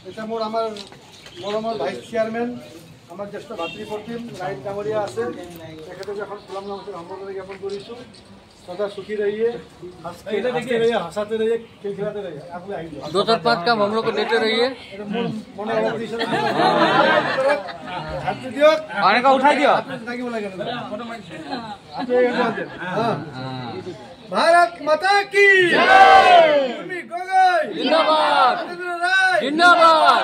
এটা মোৰ আমাৰ মৰমৰ ভাইচ চেয়াৰমেন আমাৰ জ্যেষ্ঠ ভাতৃপ্ৰতিম ৰাইট ডাঙৰীয়া আছে তেখেতক এখন ফুলাম নামত সম্বৰ্ধনা জ্ঞাপন কৰিছোঁ सदा सुखी रहिए हंसते रहिए हंसाते रहिए खिलखिलाते रहिए आप लोग आइए 2-5 काम हम लोग को देते रहिए आने का उठा दिया भारत माता की जिंदाबाद जिंदाबाद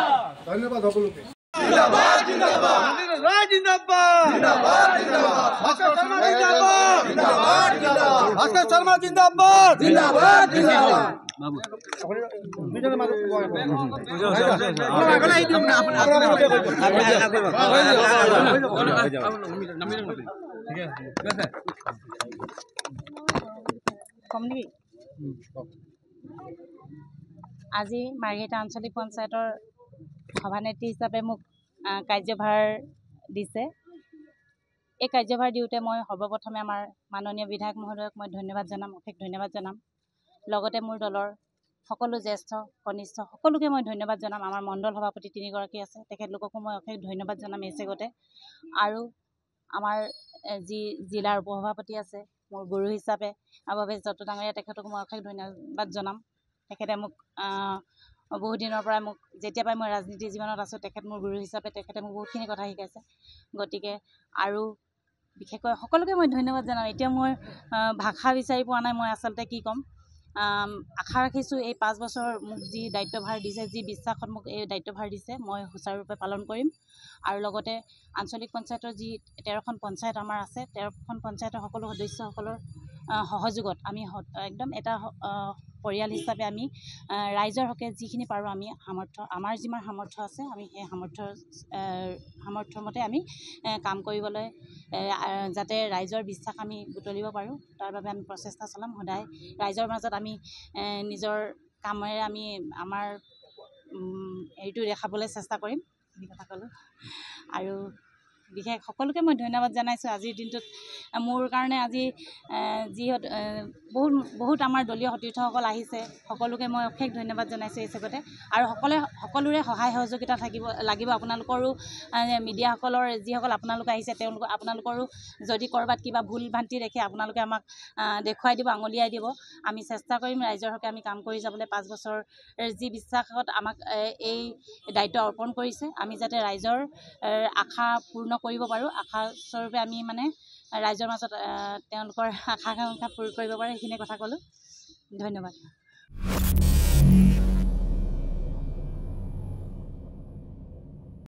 धन्यवाद সকলকে जिंदाबाद जिंदाबाद जिंदाबाद भास्कर शर्मा जिंदाबाद जिंदाबाद जिंदाबाद আজি মাৰ্ঘেৰিটা আঞ্চলিক পঞ্চায়তৰ সভানেত্ৰী হিচাপে মোক কাৰ্যভাৰ দিছে। এই কাৰ্যভাৰ দিওঁতে মই সৰ্বপ্ৰথমে আমাৰ মাননীয় বিধায়ক মহোদয়ক মই ধন্যবাদ জনাম, অশেষ ধন্যবাদ জনাম। লগতে মোৰ দলৰ সকলো জ্যেষ্ঠ কনিষ্ঠ সকলোকে মই ধন্যবাদ জনাম। আমাৰ মণ্ডল সভাপতি 3গৰাকী আছে, তেখেতলোককো মই অশেষ ধন্যবাদ জনাম এই চেগতে। আৰু আমাৰ যি জিলাৰ উপসভাপতি আছে মোৰ গুৰু হিচাপে আভাৱেশ দত্ত ডাঙৰীয়া, তেখেতকো মই অশেষ ধন্যবাদ জনাম। তেখেতে মোক বহু দিনৰ পৰা মোক যেতিয়া পৰাই মই ৰাজনীতি জীৱনত আছোঁ তেখেত মোৰ গুৰু হিচাপে তেখেতে মোক বহুতখিনি কথা শিকাইছে। গতিকে আৰু বিশেষকৈ সকলোকে মই ধন্যবাদ জনাম। এতিয়া মই ভাষা বিচাৰি পোৱা নাই মই আচলতে কি ক'ম। আশা ৰাখিছোঁ এই 5 বছৰ মোক যি দায়িত্বভাৰ দিছে, যি বিশ্বাসত মোক এই দায়িত্বভাৰ দিছে মই সুচাৰুৰূপে পালন কৰিম। আৰু লগতে আঞ্চলিক পঞ্চায়তৰ যি 13খন পঞ্চায়ত আমাৰ আছে, 13খন পঞ্চায়তৰ সকলো সদস্যসকলৰ সহযোগত আমি একদম এটা পৰিয়াল হিচাপে আমি ৰাইজৰ হকে যিখিনি পাৰোঁ আমি আমাৰ যিমান সামৰ্থ্য আছে আমি সেই সামৰ্থ্য মতে আমি কাম কৰিবলৈ যাতে ৰাইজৰ বিশ্বাস আমি বুটলিব পাৰোঁ তাৰ বাবে আমি প্ৰচেষ্টা চলাম। সদায় ৰাইজৰ মাজত আমি নিজৰ কামেৰে আমি আমাৰ এইটো দেখাবলৈ চেষ্টা কৰিম এই কথা ক'লোঁ। আৰু বিশেষ সকলোকে মই ধন্যবাদ জনাইছোঁ। আজিৰ দিনটোত মোৰ কাৰণে আজি যিহেতু বহুত আমাৰ দলীয় সতীৰ্থসকল আহিছে, সকলোকে মই অশেষ ধন্যবাদ জনাইছোঁ এই চেগতে। আৰু সকলোৰে সহায় সহযোগিতা লাগিব। আপোনালোকৰো মিডিয়াসকলৰ যিসকল আপোনালোকে আহিছে আপোনালোকৰো যদি ক'ৰবাত কিবা ভুল ভ্ৰান্তি দেখে আপোনালোকে আমাক দেখুৱাই দিব, আঙুলিয়াই দিব। আমি চেষ্টা কৰিম ৰাইজৰ হকে আমি কাম কৰি যাবলৈ। 5 বছৰ যি বিশ্বাসত আমাক এই দায়িত্ব অৰ্পণ কৰিছে আমি যাতে ৰাইজৰ আশা পূৰ্ণ কৰিব পাৰোঁ, আশা স্বৰূপে আমি মানে ৰাইজৰ মাজত তেওঁলোকৰ আশা আকাংক্ষা পূৰণ কৰিব পাৰোঁ, সেইখিনি কথা ক'লোঁ। ধন্যবাদ।